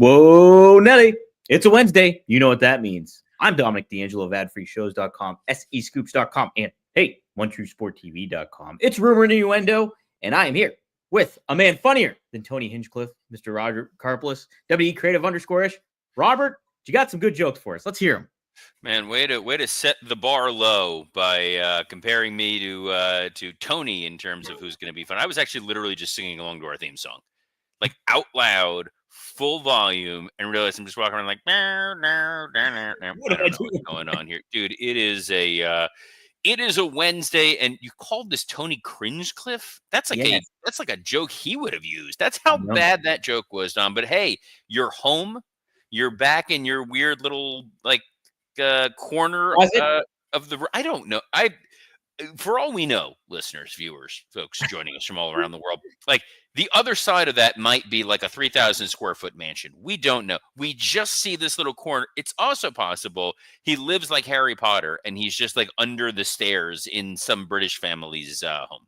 Whoa, Nelly. It's a Wednesday. You know what that means. I'm Dominic D'Angelo of adfreeshows.com, SEScoops.com, and hey, OneTrueSportTV.com. It's Rumor and Innuendo, and I am here with a man funnier than Tony Hinchcliffe, Mr. Roger Karplus, WE Creative _ish. Robert, you got some good jokes for us. Let's hear them. Man, way to set the bar low by comparing me to Tony in terms of who's going to be fun. I was actually literally just singing along to our theme song, like out loud, full volume, and realized I'm just walking around like, I don't know what's going on here, dude. It is a Wednesday, and you called this Tony Cringcliffe. That's like a joke he would have used. That's how bad that joke was, Don. But hey, you're home. You're back in your weird little corner of the. I don't know. For all we know, listeners, viewers, folks joining us from all around the world, like the other side of that might be like a 3,000 square foot mansion. We don't know. We just see this little corner. It's also possible he lives like Harry Potter and he's just like under the stairs in some British family's home.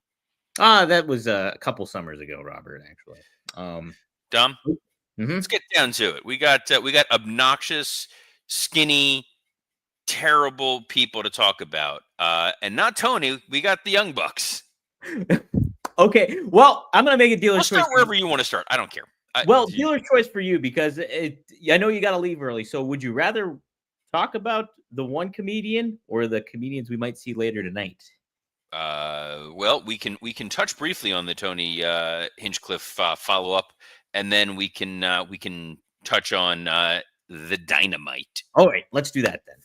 That was a couple summers ago, Robert, actually. Dom, let's get down to it. We got obnoxious, skinny, terrible people to talk about, and not Tony. We got the Young Bucks. Okay, well, I'm gonna make a dealer's choice. Start wherever you want to start. I don't care. Dealer's choice for you because I know you got to leave early. So, would you rather talk about the one comedian or the comedians we might see later tonight? Well, we can touch briefly on the Tony Hinchcliffe follow up, and then we can touch on the Dynamite. All right, let's do that then.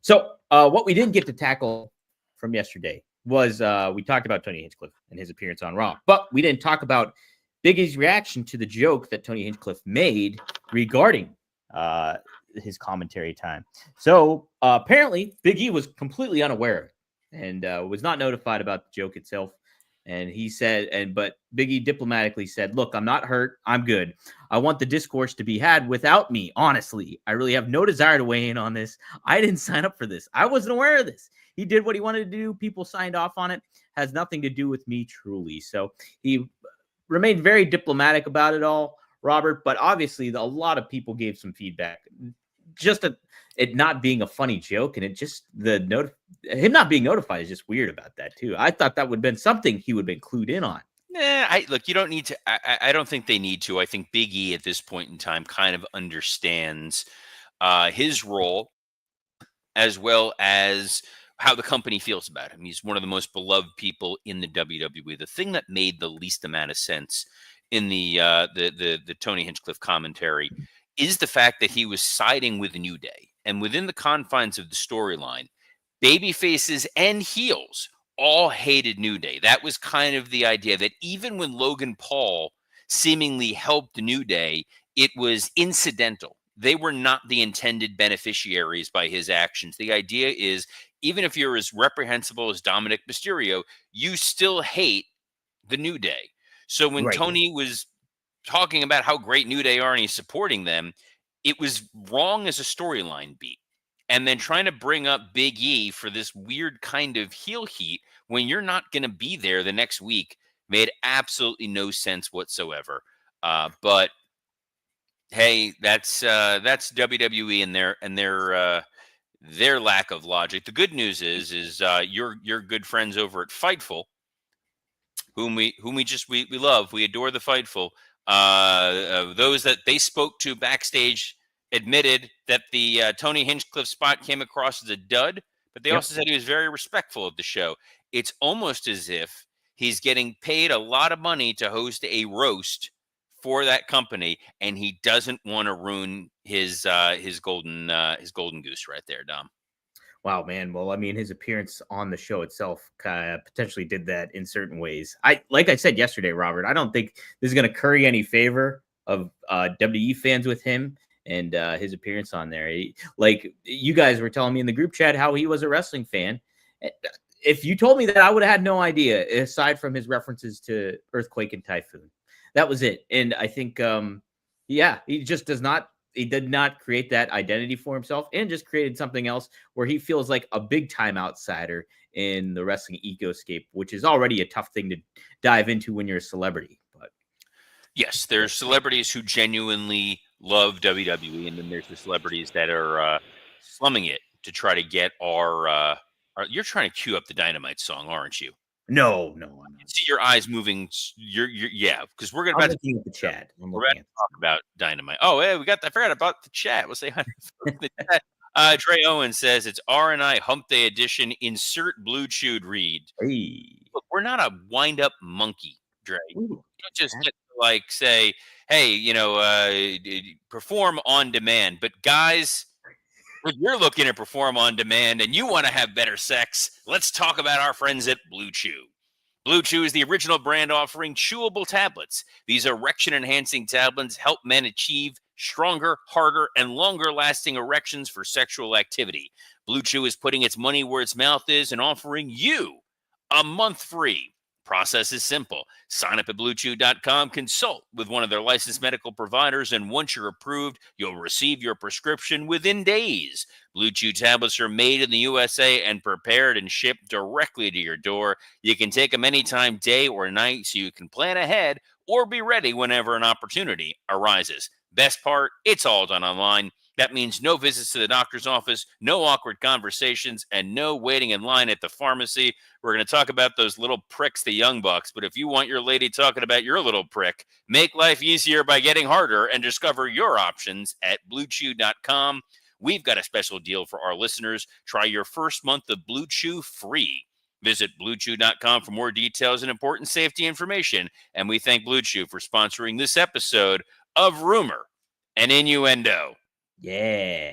So what we didn't get to tackle from yesterday was we talked about Tony Hinchcliffe and his appearance on Raw, but we didn't talk about Big E's reaction to the joke that Tony Hinchcliffe made regarding his commentary time. So apparently Big E was completely unaware of it and was not notified about the joke itself. And he said, but Big E diplomatically said, look, I'm not hurt. I'm good. I want the discourse to be had without me. Honestly, I really have no desire to weigh in on this. I didn't sign up for this. I wasn't aware of this. He did what he wanted to do. People signed off on it. Has nothing to do with me, truly. So he remained very diplomatic about it all, Robert. But obviously, a lot of people gave some feedback. Just it not being a funny joke, and it just him not being notified is just weird about that too. I thought that would have been something he would have been clued in on. Look, you don't need to. I don't think they need to. I think Big E at this point in time kind of understands his role as well as how the company feels about him. He's one of the most beloved people in the WWE. The thing that made the least amount of sense in the Tony Hinchcliffe commentary is the fact that he was siding with New Day. And within the confines of the storyline, baby faces and heels all hated New Day. That was kind of the idea that even when Logan Paul seemingly helped New Day, it was incidental. They were not the intended beneficiaries by his actions. The idea is, even if you're as reprehensible as Dominic Mysterio, you still hate the New Day. So when Tony was talking about how great New Day are and he's supporting them, it was wrong as a storyline beat. And then trying to bring up Big E for this weird kind of heel heat when you're not going to be there the next week made absolutely no sense whatsoever. But hey, that's WWE and their lack of logic. The good news is your good friends over at Fightful, whom we love, we adore the Fightful. Those that they spoke to backstage admitted that the Tony Hinchcliffe spot came across as a dud, but they also said he was very respectful of the show. It's almost as if he's getting paid a lot of money to host a roast for that company, and he doesn't want to ruin his golden goose right there, Dom. Wow, man. Well, I mean, his appearance on the show itself potentially did that in certain ways. Like I said yesterday, Robert, I don't think this is going to curry any favor of WWE fans with him and his appearance on there. Like you guys were telling me in the group chat how he was a wrestling fan. If you told me that, I would have had no idea, aside from his references to Earthquake and Typhoon. That was it. And I think, he just he did not create that identity for himself and just created something else where he feels like a big time outsider in the wrestling ecoscape, which is already a tough thing to dive into when you're a celebrity. But yes, there's celebrities who genuinely love WWE, and then there's the celebrities that are slumming it to try to get our. You're trying to cue up the Dynamite song, aren't you? No, I'm not. See your eyes moving. You're yeah, because we're I'm about to looking at the chat. we're about to talk about Dynamite. Oh, hey, I forgot about the chat. We'll say hi to the chat. Trey Owen says it's R&I Hump Day edition. Insert Blue Chewed read. Hey. Look, we're not a wind up monkey, Dre. Ooh, You don't just get to like say, hey, perform on demand. But guys, if you're looking to perform on demand and you want to have better sex, let's talk about our friends at Blue Chew. Blue Chew is the original brand offering chewable tablets. These erection-enhancing tablets help men achieve stronger, harder, and longer-lasting erections for sexual activity. Blue Chew is putting its money where its mouth is and offering you a month free. Process is simple. Sign up at BlueChew.com, consult with one of their licensed medical providers, and once you're approved, you'll receive your prescription within days. Blue Chew tablets are made in the USA and prepared and shipped directly to your door. You can take them anytime, day or night, so you can plan ahead or be ready whenever an opportunity arises. Best part, it's all done online. That means no visits to the doctor's office, no awkward conversations, and no waiting in line at the pharmacy. We're going to talk about those little pricks, the Young Bucks, but if you want your lady talking about your little prick, make life easier by getting harder and discover your options at BlueChew.com. We've got a special deal for our listeners. Try your first month of Blue Chew free. Visit BlueChew.com for more details and important safety information. And we thank Blue Chew for sponsoring this episode of Rumor and Innuendo. Yeah.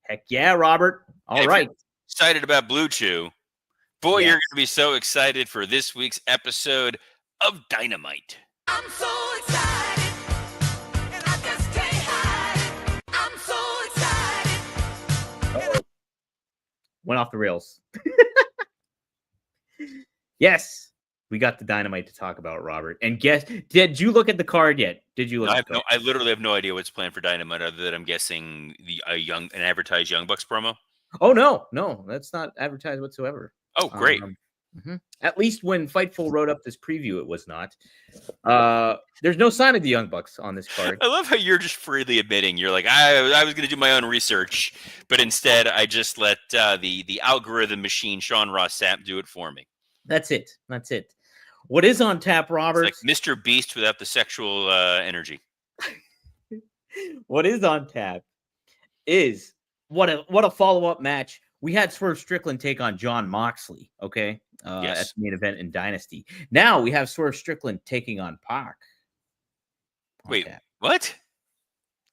Heck yeah, Robert. All right. Excited about Blue Chew. Boy, You're going to be so excited for this week's episode of Dynamite. I'm so excited, and I just can't hide it. I'm so excited. Went off the rails. Yes, we got the Dynamite to talk about, Robert. And guess, did you look at the card yet? Did you look? I literally have no idea what's planned for Dynamite, other than I'm guessing an advertised Young Bucks promo. Oh no, that's not advertised whatsoever. Oh, great. At least when Fightful wrote up this preview, it was not. There's no sign of the Young Bucks on this card. I love how you're just freely admitting you're like, I was going to do my own research, but instead I just let the algorithm machine, Sean Ross Sapp, do it for me. That's it. What is on tap, Robert? It's like Mr. Beast without the sexual energy. What is on tap is what a follow-up match. We had Swerve Strickland take on Jon Moxley, okay? At the main event in Dynasty. Now we have Swerve Strickland taking on Pac. Wait, what?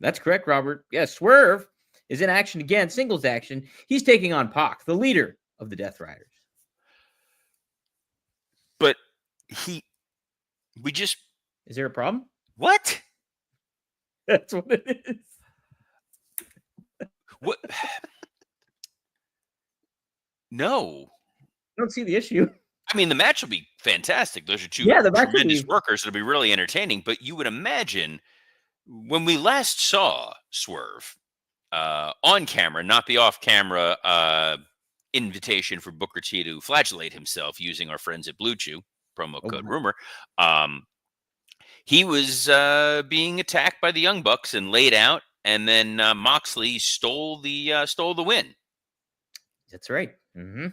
That's correct, Robert. Yes, Swerve is in action again, singles action. He's taking on Pac, the leader of the Death Riders. But is there a problem? What? That's what it is. What? No. I don't see the issue. I mean, the match will be fantastic. Those are two tremendous workers. It'll be really entertaining. But you would imagine when we last saw Swerve on camera, not the off-camera invitation for Booker T to flagellate himself using our friends at Blue Chew, promo code Rumor. He was being attacked by the Young Bucks and laid out, and then Moxley stole the win. That's right. Mm-hmm.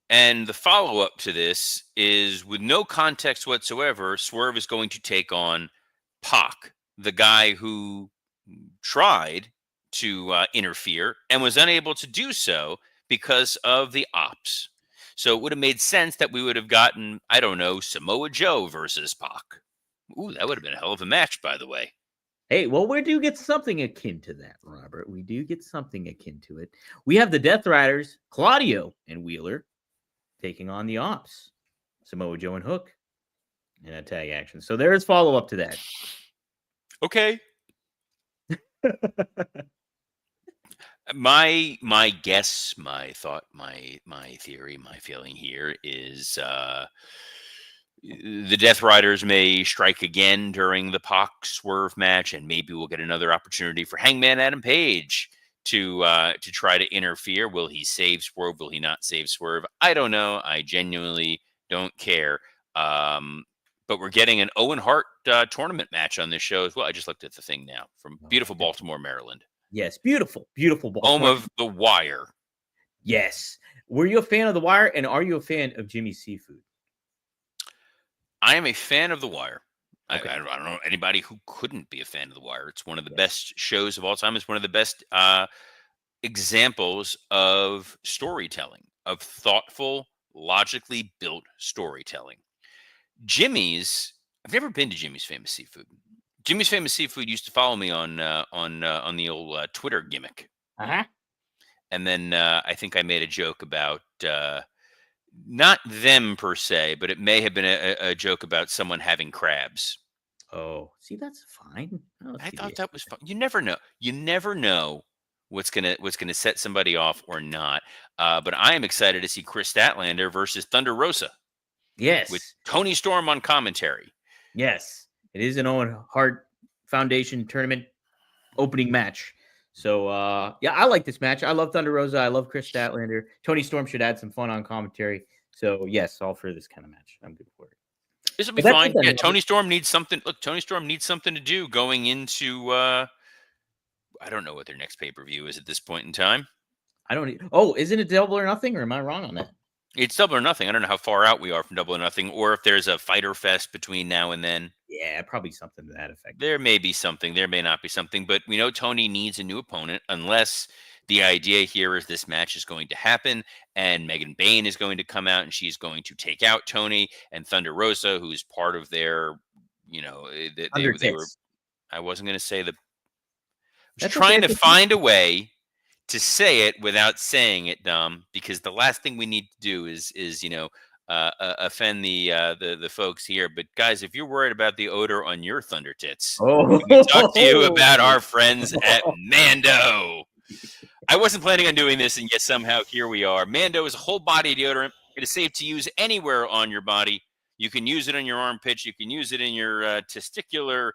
And the follow-up to this is, with no context whatsoever, Swerve is going to take on Pac, the guy who tried to interfere and was unable to do so because of the ops. So it would have made sense that we would have gotten, I don't know, Samoa Joe versus Pac. Ooh, that would have been a hell of a match, by the way. Hey, well, we do get something akin to that, Robert. We do get something akin to it. We have the Death Riders, Claudio and Wheeler, taking on the Ops, Samoa Joe and Hook, in a tag action. So there is follow-up to that. Okay. My guess, my thought, my theory, my feeling here is the Death Riders may strike again during the Pac Swerve match, and maybe we'll get another opportunity for Hangman Adam Page to try to interfere. Will he save Swerve? Will he not save Swerve? I don't know. I genuinely don't care. but we're getting an Owen Hart tournament match on this show as well. I just looked at the thing now from beautiful Baltimore, Maryland. Yes, beautiful, beautiful Home Baltimore. of The Wire. Yes. Were you a fan of The Wire, and are you a fan of Jimmy's Seafood? I am a fan of The Wire. Okay. I don't know anybody who couldn't be a fan of The Wire. It's one of the Yes. best shows of all time. It's one of the best examples of storytelling, of thoughtful, logically built storytelling. Jimmy's. I've never been to Jimmy's Famous Seafood. Jimmy's Famous Seafood used to follow me on the old Twitter gimmick, Uh-huh. and then I think I made a joke about not them per se, but it may have been a joke about someone having crabs. Oh, see, that's fine. Oh, I see, thought that was fun. You never know. You never know what's gonna set somebody off or not. But I am excited to see Chris Statlander versus Thunder Rosa yes. with Tony Storm on commentary. Yes. It is an Owen Hart Foundation tournament opening match. So, yeah, I like this match. I love Thunder Rosa. I love Chris Statlander. Tony Storm should add some fun on commentary. So, yes, all for this kind of match. I'm good for it. This will be But that's fine. it then, Yeah, Robert. Tony Storm needs something. Look, Tony Storm needs something to do going into. I don't know what their next pay-per-view is at this point in time. I don't need. Oh, isn't it Double or Nothing, or am I wrong on that? It's Double or Nothing. I don't know how far out we are from Double or Nothing, or if there's a Fighter Fest between now and then. Yeah, probably something to that effect. There may be something. There may not be something, but we know Tony needs a new opponent unless the idea here is this match is going to happen and Megan Bayne is going to come out and she's going to take out Tony and Thunder Rosa, who's part of their, they were. I wasn't going to say the. I was trying to find a way to say it without saying it, Dom, because the last thing we need to do is offend the folks here. But guys, if you're worried about the odor on your thunder tits, we can talk to you about our friends at Mando. I wasn't planning on doing this, and yet somehow here we are. Mando is a whole body deodorant. It is safe to use anywhere on your body. You can use it on your armpits. You can use it in your testicular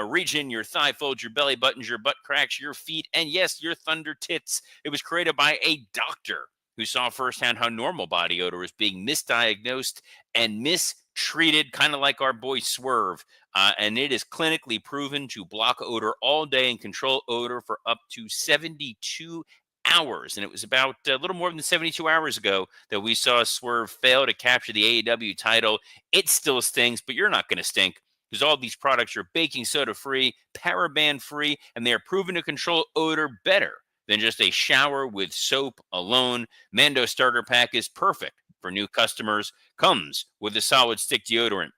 region, your thigh folds, your belly buttons, your butt cracks, your feet, and yes, your thunder tits. It was created by a doctor who saw firsthand how normal body odor is being misdiagnosed and mistreated, kind of like our boy Swerve. And it is clinically proven to block odor all day and control odor for up to 72 hours. And it was about a little more than 72 hours ago that we saw Swerve fail to capture the AEW title. It still stings, but you're not going to stink, because all these products are baking soda free, paraben free, and they are proven to control odor better than just a shower with soap alone. Mando Starter Pack is perfect for new customers. Comes with a solid stick deodorant,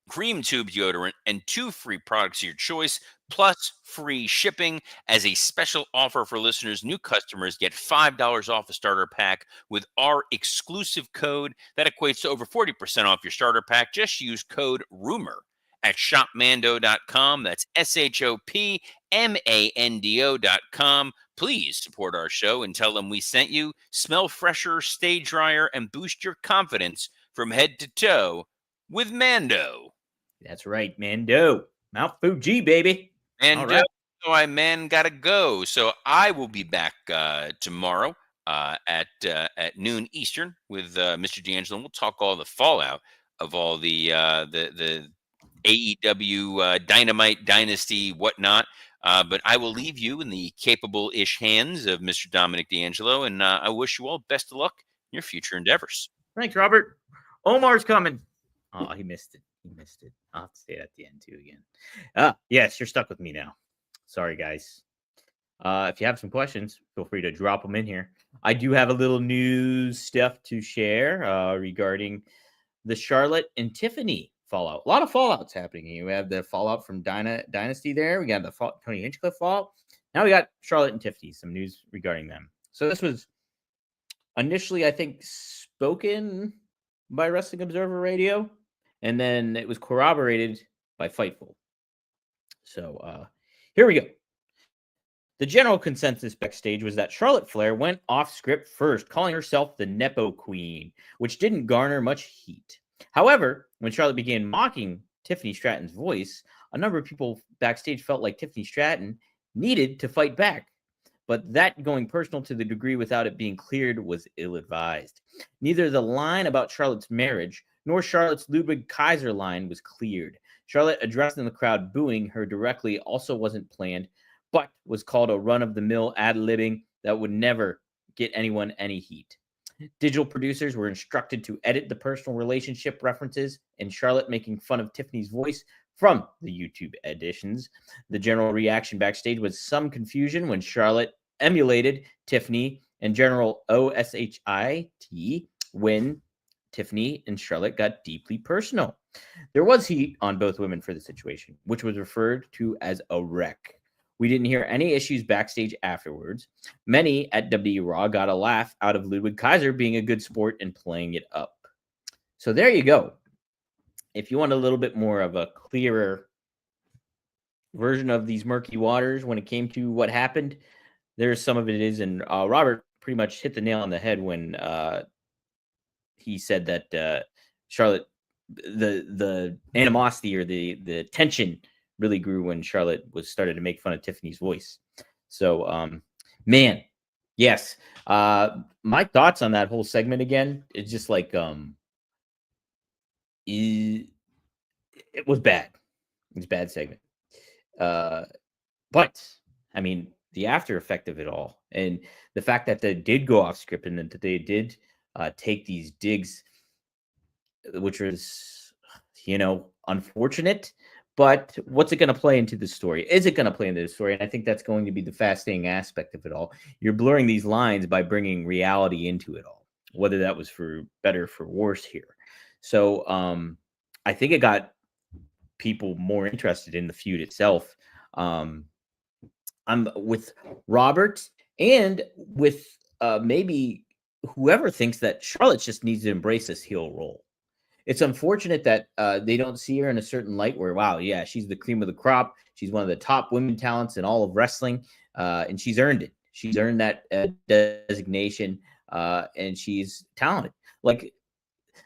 cream tube deodorant, and 2 free products of your choice, plus free shipping. As a special offer for listeners, new customers get $5 off a starter pack with our exclusive code. That equates to over 40% off your starter pack. Just use code RUMOR at shopmando.com. That's SHOPMANDO.com. Please support our show and tell them we sent you. Smell fresher, stay drier, and boost your confidence from head to toe with Mando. That's right, Mando. Mount Fuji, baby. Mando, All right. I gotta go. So I will be back tomorrow at noon Eastern with Mr. D'Angelo, and we'll talk all the fallout of all the AEW Dynamite Dynasty whatnot. But I will leave you in the capable-ish hands of Mr. Dominic D'Angelo, and I wish you all best of luck in your future endeavors. Thanks, Robert. Omar's coming. Oh, he missed it. I'll have to say it at the end, too, again. Yes, you're stuck with me now. Sorry, guys. If you have some questions, feel free to drop them in here. I do have a little news stuff to share regarding the Charlotte and Tiffany fallout. A lot of fallouts happening. You have the fallout from Dynasty there. We got the Tony Hinchcliffe fallout. Now we got Charlotte and Tiffany, some news regarding them. So this was initially, I think, spoken by Wrestling Observer Radio, and then it was corroborated by Fightful. So here we go. The general consensus backstage was that Charlotte Flair went off script first, calling herself the Nepo Queen, which didn't garner much heat. However, when Charlotte began mocking Tiffany Stratton's voice, a number of people backstage felt like Tiffany Stratton needed to fight back. But that going personal to the degree without it being cleared was ill-advised. Neither the line about Charlotte's marriage nor Charlotte's Ludwig Kaiser line was cleared. Charlotte, addressing the crowd booing her directly, also wasn't planned, but was called a run-of-the-mill ad-libbing that would never get anyone any heat. Digital producers were instructed to edit the personal relationship references, and Charlotte making fun of Tiffany's voice from the YouTube editions. The general reaction backstage was some confusion when Charlotte emulated Tiffany and General OSHIT when Tiffany and Charlotte got deeply personal. There was heat on both women for the situation, which was referred to as a wreck. We didn't hear any issues backstage afterwards. Many at WWE Raw got a laugh out of Ludwig Kaiser being a good sport and playing it up. So there you go. If you want a little bit more of a clearer version of these murky waters when it came to what happened, there's some of it is, and Robert pretty much hit the nail on the head when he said that Charlotte, the animosity or the tension really grew when Charlotte was started to make fun of Tiffany's voice. So, man, yes. My thoughts on that whole segment again, it's just like, it was bad. It was a bad segment. But I mean, the after effect of it all, and the fact that they did go off script and that they did take these digs, which was, unfortunate. But what's it going to play into the story? Is it going to play into the story? And I think that's going to be the fascinating aspect of it all. You're blurring these lines by bringing reality into it all, whether that was for better or for worse here. So I think it got people more interested in the feud itself. I'm with Robert and with maybe whoever thinks that Charlotte just needs to embrace this heel role. It's unfortunate that they don't see her in a certain light where, wow, yeah, she's the cream of the crop. She's one of the top women talents in all of wrestling, and she's earned it. She's earned that designation, and she's talented. Like,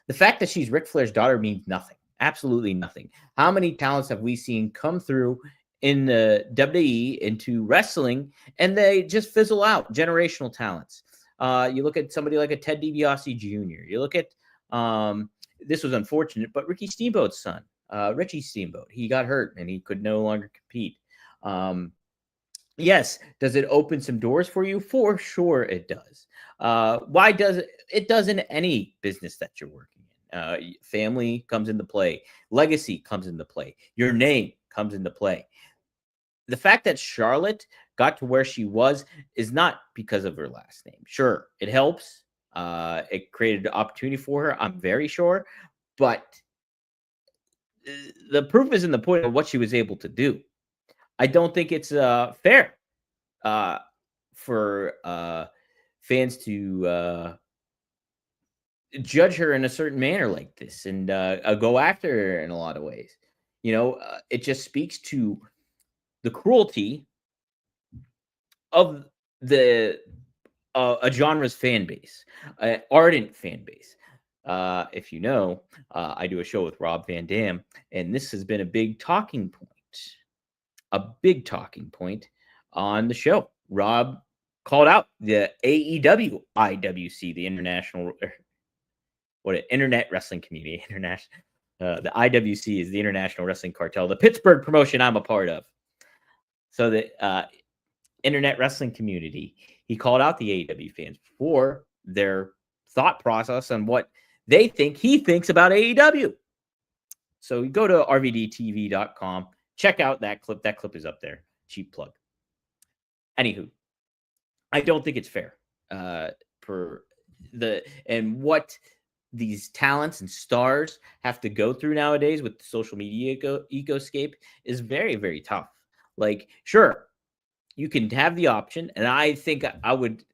the fact that she's Ric Flair's daughter means nothing. Absolutely nothing. How many talents have we seen come through in the WWE into wrestling, and they just fizzle out? Generational talents. You look at somebody like a Ted DiBiase Jr. You look at this was unfortunate, but Ricky Steamboat's son, Richie Steamboat, he got hurt and he could no longer compete. Yes, does it open some doors for you? For sure it does. Why does it? It does in any business that you're working in. Family comes into play. Legacy comes into play. Your name comes into play. The fact that Charlotte got to where she was is not because of her last name. Sure, it helps. It created an opportunity for her, I'm very sure. But the proof is in the pudding of what she was able to do. I don't think it's fair for fans to judge her in a certain manner like this and go after her in a lot of ways. It just speaks to the cruelty of a genre's fan base, an ardent fan base. If you know, I do a show with Rob Van Dam, and this has been a big talking point on the show. Rob called out the AEW IWC, the international, internet wrestling community. The IWC is the International Wrestling Cartel, the Pittsburgh promotion I'm a part of. So the internet wrestling community, he called out the AEW fans for their thought process on what he thinks about AEW. So you go to rvdtv.com, check out that clip. That clip is up there. Cheap plug. Anywho, I don't think it's fair for and what these talents and stars have to go through nowadays with the social media ecoscape is very, very tough. Like, sure, you can have the option, and I think I would,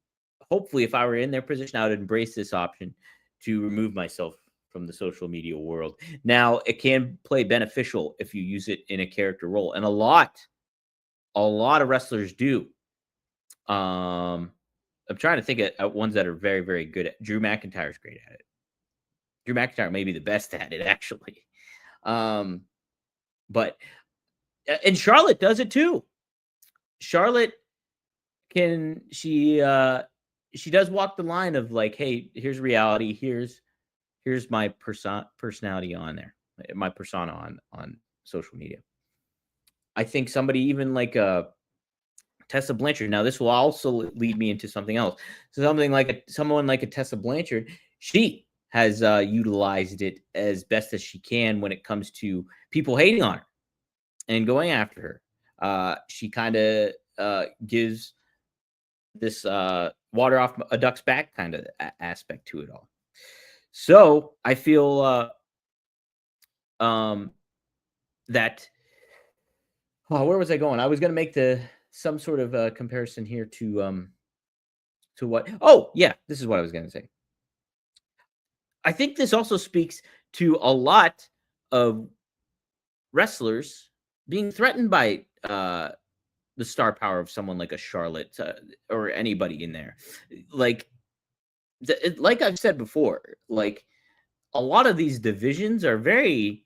hopefully, if I were in their position, I would embrace this option to remove myself from the social media world. Now, it can play beneficial if you use it in a character role, and a lot of wrestlers do. I'm trying to think of ones that are very, very good at. Drew McIntyre's great at it. Drew McIntyre may be the best at it, actually. But and Charlotte does it too. Charlotte she does walk the line of like, hey, here's reality, here's here's my personality on there, my persona on social media. I think somebody even like Tessa Blanchard. Now, this will also lead me into something else. So someone like a Tessa Blanchard, she has utilized it as best as she can when it comes to people hating on her and going after her. She kind of gives this water off a duck's back kind of aspect to it all. So I feel that. Oh, where was I going? I was going to make some sort of comparison here to what? Oh, yeah, this is what I was going to say. I think this also speaks to a lot of wrestlers being threatened by the star power of someone like a Charlotte or anybody in there. Like, like I've said before, like a lot of these divisions are very.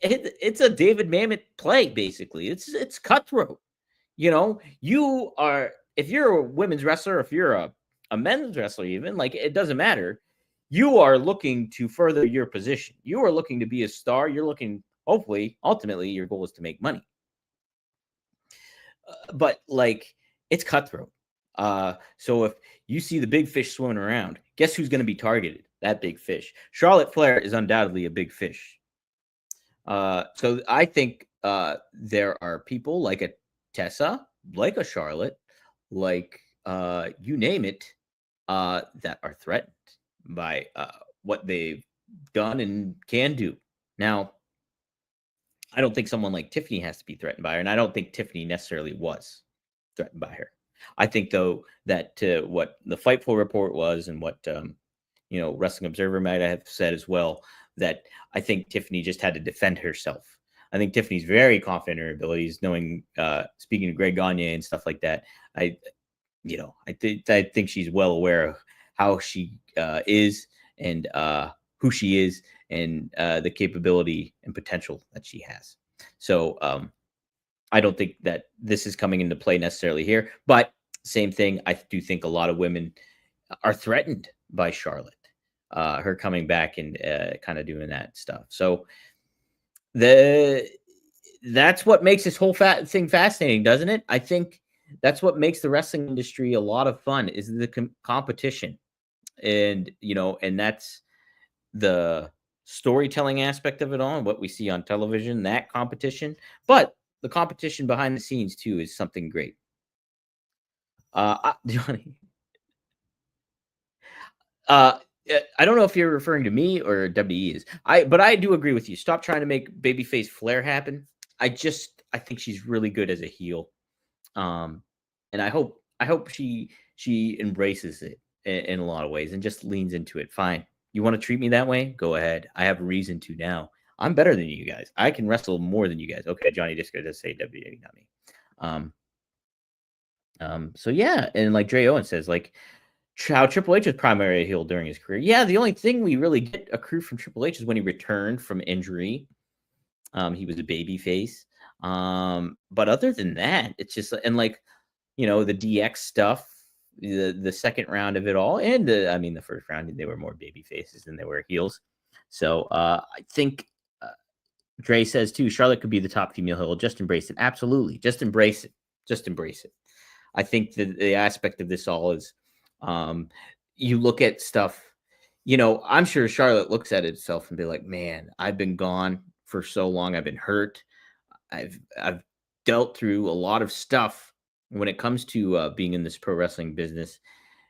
It's a David Mamet play, basically. It's cutthroat. You are, if you're a women's wrestler, if you're a men's wrestler, even, like, it doesn't matter. You are looking to further your position. You are looking to be a star. You're looking, hopefully, ultimately, your goal is to make money. But like, it's cutthroat. So if you see the big fish swimming around, guess who's going to be targeted? That big fish. Charlotte Flair is undoubtedly a big fish. So I think there are people like a Tessa, like a Charlotte, like you name it, that are threatened by what they've done and can do. Now, I don't think someone like Tiffany has to be threatened by her, and I don't think Tiffany necessarily was threatened by her. I think, though, that what the Fightful report was and what Wrestling Observer might have said as well, that I think Tiffany just had to defend herself. I think Tiffany's very confident in her abilities, knowing, speaking to Greg Gagne and stuff like that. I think she's well aware of how she is and who she is and the capability and potential that she has. So I don't think that this is coming into play necessarily here, but same thing. I do think a lot of women are threatened by Charlotte, her coming back and kind of doing that stuff. So that's what makes this whole thing fascinating, doesn't it? I think that's what makes the wrestling industry a lot of fun, is the competition. And that's the storytelling aspect of it all, and what we see on television, that competition. But the competition behind the scenes too is something great. Johnny, I don't know if you're referring to me or WWE is. But I do agree with you. Stop trying to make babyface Flair happen. I think she's really good as a heel. And I hope she embraces it in a lot of ways and just leans into it. Fine. You want to treat me that way? Go ahead. I have a reason to now. I'm better than you guys. I can wrestle more than you guys. Okay, Johnny Disco does say WWE, not me. So yeah, and like Dre Owen says, like, how Triple H was primarily a heel during his career. Yeah, the only thing we really get accrued from Triple H is when he returned from injury. He was a baby face. But other than that, it's just, and like, the DX stuff, the second round of it all, and the first round, they were more baby faces than they were heels. So I think Dre says too, Charlotte could be the top female heel. Just embrace it. Absolutely. Just embrace it. Just embrace it. I think the aspect of this all is, you look at stuff, I'm sure Charlotte looks at itself and be like, man, I've been gone for so long. I've been hurt. I've dealt through a lot of stuff when it comes to being in this pro wrestling business.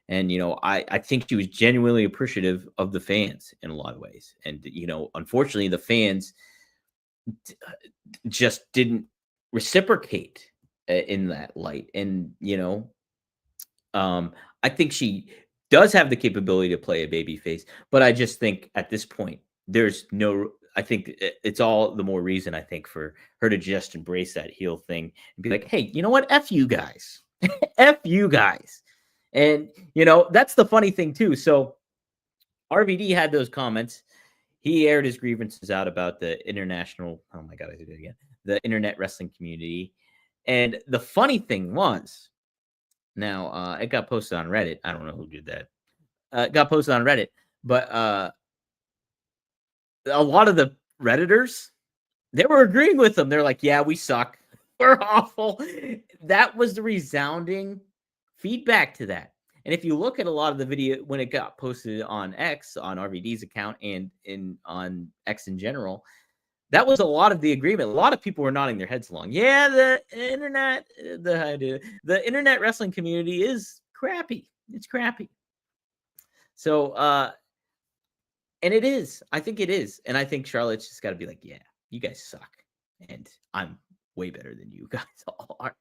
And, I think she was genuinely appreciative of the fans in a lot of ways. And, unfortunately, the fans just didn't reciprocate in that light. And, I think she does have the capability to play a baby face, but I just think at this point, I think it's all the more reason, I think, for her to just embrace that heel thing and be like, hey, you know what? F you guys. F you guys. And, that's the funny thing too. So RVD had those comments. He aired his grievances out about the oh my God, I did it again. The internet wrestling community. And the funny thing was, now it got posted on Reddit. I don't know who did that. It got posted on Reddit, but a lot of the Redditors, they were agreeing with them. They're like, yeah, we suck. We're awful. That was the resounding feedback to that. And if you look at a lot of the video when it got posted on X, on RVD's account, and on X in general, that was a lot of the agreement. A lot of people were nodding their heads along. Yeah, the internet wrestling community is crappy. It's crappy. So, and it is. I think it is. And I think Charlotte's just got to be like, yeah, you guys suck. And I'm way better than you guys all are.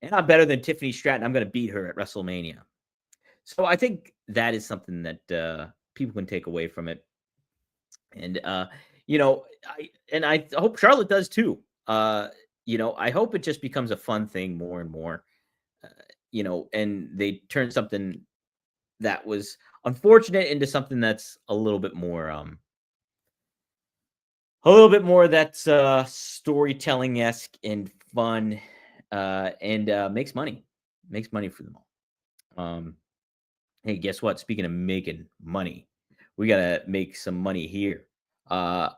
And I'm better than Tiffany Stratton. I'm going to beat her at WrestleMania. So I think that is something that people can take away from it. And, I hope Charlotte does too. I hope it just becomes a fun thing more and more, and they turn something that was unfortunate into something that's a little bit more that's storytelling-esque and fun, and makes money for them all. Hey, guess what? Speaking of making money, we got to make some money here. I'm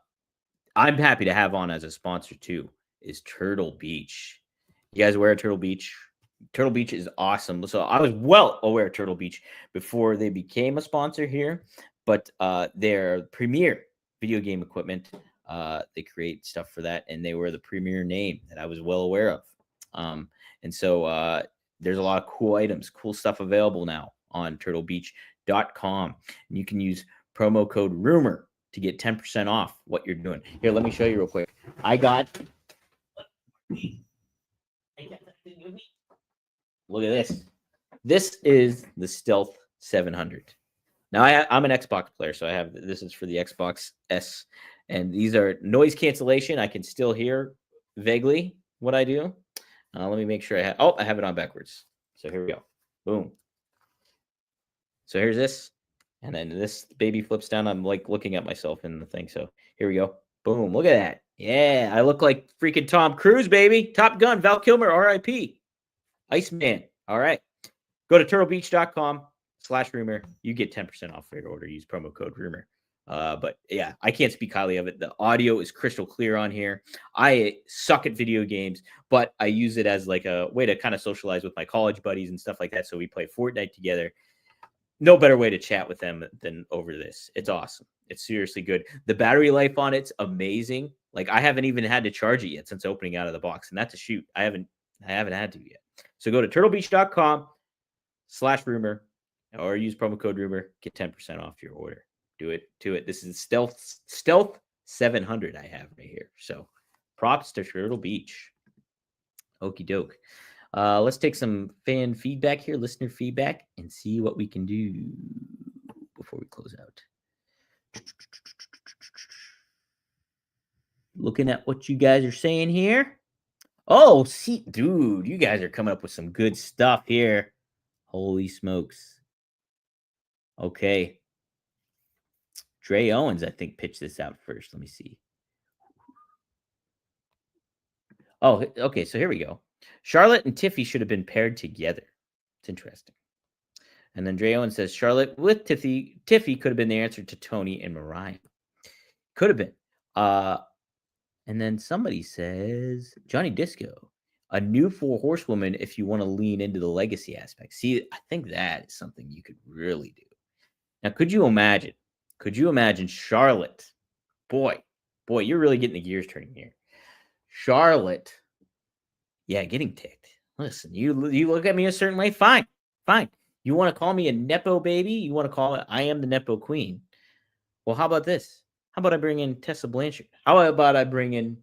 happy to have on as a sponsor too is Turtle Beach. You guys aware of Turtle Beach? Turtle Beach is awesome. So I was well aware of Turtle Beach before they became a sponsor here, but their premier video game equipment, they create stuff for that, and they were the premier name that I was well aware of. And so there's a lot of cool items, cool stuff available now on turtlebeach.com. And you can use promo code RUMOR to get 10% off what you're doing. Here, let me show you real quick. I got look at this. This is the Stealth 700. Now I'm an Xbox player, so I have this is for the Xbox S, and these are noise cancellation. I can still hear vaguely what I do. Let me make sure I have it on backwards. So here we go. Boom. So here's this. And then this baby flips down. I'm like looking at myself in the thing. So here we go. Boom. Look at that. Yeah. I look like freaking Tom Cruise, baby. Top Gun, Val Kilmer, RIP. Iceman. All right. Go to turtlebeach.com/rumor. You get 10% off your order. Use promo code rumor. But yeah, I can't speak highly of it. The audio is crystal clear on here. I suck at video games, but I use it as like a way to kind of socialize with my college buddies and stuff like that. So we play Fortnite together. No better way to chat with them than over this. It's awesome. It's seriously good. The battery life on it's amazing. Like I haven't even had to charge it yet since opening out of the box, and that's a shoot. I haven't had to yet. So go to turtlebeach.com/rumor or use promo code rumor. Get 10% off your order. Do it. This is Stealth 700 I have right here. So props to Turtle Beach. Okie doke. Let's take some fan feedback here, listener feedback, and see what we can do before we close out. Looking at what you guys are saying here. Oh, see, dude, you guys are coming up with some good stuff here. Holy smokes. Okay. Dre Owens, I think, pitched this out first. Let me see. Oh, okay, so here we go. Charlotte and Tiffy should have been paired together. It's interesting. And then Dre Owens says Charlotte with Tiffy could have been the answer to Tony and Mariah. Could have been. And then somebody says Johnny Disco, a new 4 horsewoman if you want to lean into the legacy aspect. See, I think that is something you could really do. Now, could you imagine Charlotte? Boy, you're really getting the gears turning here. Charlotte. Yeah, getting ticked. Listen, you look at me a certain way. Fine. You want to call me a Nepo baby? You want to call it, I am the Nepo queen. Well, how about this? How about I bring in Tessa Blanchard? How about I bring in,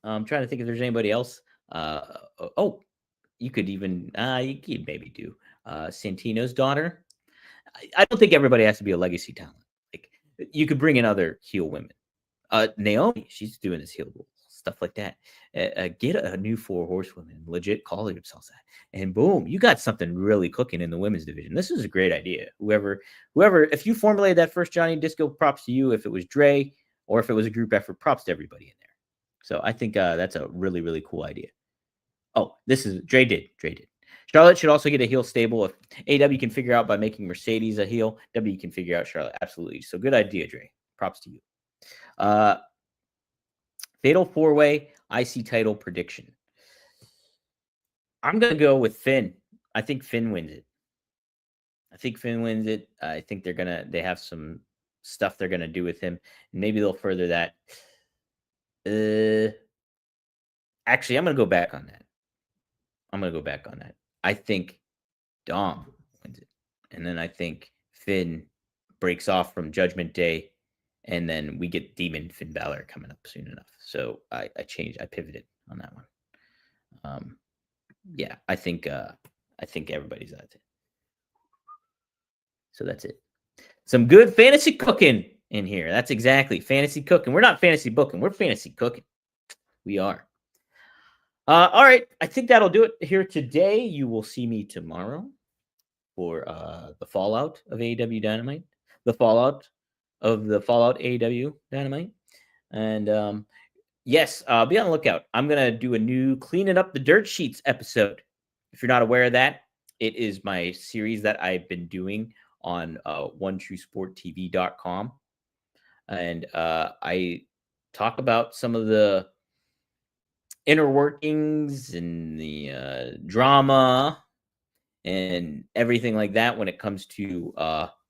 I'm trying to think if there's anybody else. You could even, you could maybe do Santino's daughter. I don't think everybody has to be a legacy talent. Like, you could bring in other heel women. Naomi, she's doing this heel role. Stuff like that. Get a new 4 horsewomen, legit call themselves that, and boom, you got something really cooking in the women's division. This is a great idea. Whoever, if you formulated that first Johnny Disco, props to you. If it was Dre or if it was a group effort, props to everybody in there. So I think that's a really, really cool idea. Oh, this is Dre did. Charlotte should also get a heel stable. If AW can figure out by making Mercedes a heel, W can figure out Charlotte. Absolutely. So good idea, Dre. Props to you. Fatal 4-way IC title prediction. I'm going to go with Finn. I think Finn wins it. I think they have some stuff they're going to do with him. Maybe they'll further that. Actually, I'm going to go back on that. I think Dom wins it. And then I think Finn breaks off from Judgment Day. And then we get Demon Finn Balor coming up soon enough. So I pivoted on that one. Yeah, I think everybody's at it. So that's it. Some good fantasy cooking in here. That's exactly fantasy cooking. We're not fantasy booking. We're fantasy cooking. We are. All right. I think that'll do it here today. You will see me tomorrow for the fallout of AEW Dynamite, the fallout of the Fallout AEW Dynamite. And yes, be on the lookout. I'm going to do a new Cleaning Up the Dirt Sheets episode. If you're not aware of that, it is my series that I've been doing on OneTrueSportTV.com. And I talk about some of the inner workings and the drama and everything like that when it comes to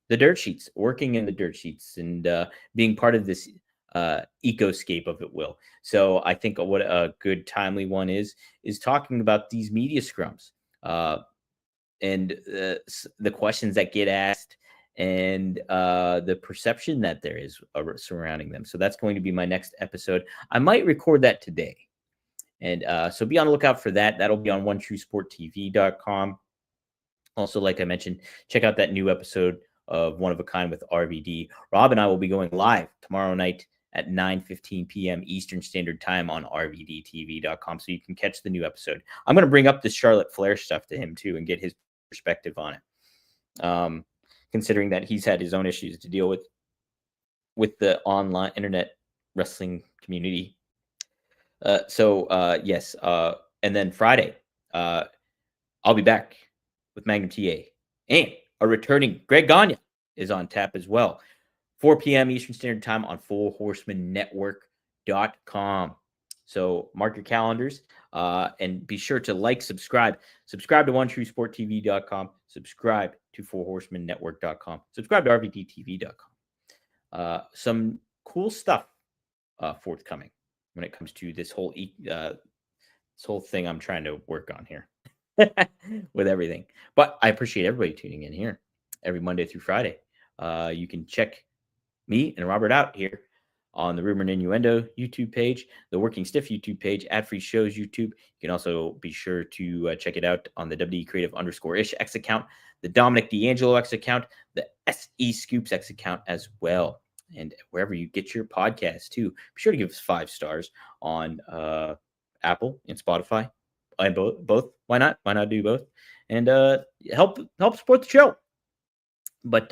the dirt sheets, working in the dirt sheets, and being part of this ecoscape of it will. So I think what a good timely one is talking about these media scrums and the questions that get asked and the perception that there is surrounding them. So that's going to be my next episode. I might record that today. And so be on the lookout for that. That'll be on OneTrueSportTV.com. Also, like I mentioned, check out that new episode of One of a Kind with RVD. Rob and I will be going live tomorrow night at 9:15 p.m. Eastern Standard Time on RVDTV.com, so you can catch the new episode. I'm going to bring up the Charlotte Flair stuff to him, too, and get his perspective on it, considering that he's had his own issues to deal with the online internet wrestling community. Yes. And then Friday, I'll be back with Magnum TA. And a returning Greg Gagne is on tap as well. 4 p.m. Eastern Standard Time on FourHorsemanNetwork.com. So mark your calendars and be sure to subscribe to OneTrueSportTV.com. Subscribe to FourHorsemanNetwork.com. Subscribe to RVDTV.com. Some cool stuff forthcoming when it comes to this whole thing I'm trying to work on here with everything. But I appreciate everybody tuning in here every Monday through Friday. You can check me and Robert out here on the Rumor and Innuendo YouTube page, the Working Stiff YouTube page, Ad-Free Shows YouTube. You can also be sure to check it out on the WD Creative _ish X account, the Dominic D'Angelo X account, the SE Scoops X account as well. And wherever you get your podcasts too, be sure to give us 5 stars on Apple and Spotify. And both. Why not? Why not do both? And help support the show. But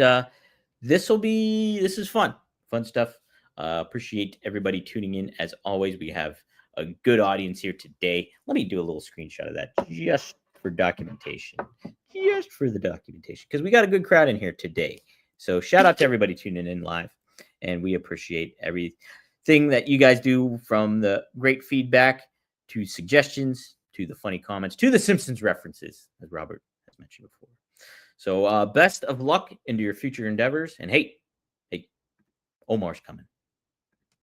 this is fun stuff. Appreciate everybody tuning in. As always, we have a good audience here today. Let me do a little screenshot of that just for documentation. Just for the documentation. Because we got a good crowd in here today. So shout out to everybody tuning in live. And we appreciate everything that you guys do, from the great feedback to suggestions to the funny comments to the Simpsons references, as Robert has mentioned before. So best of luck into your future endeavors. And hey, Omar's coming.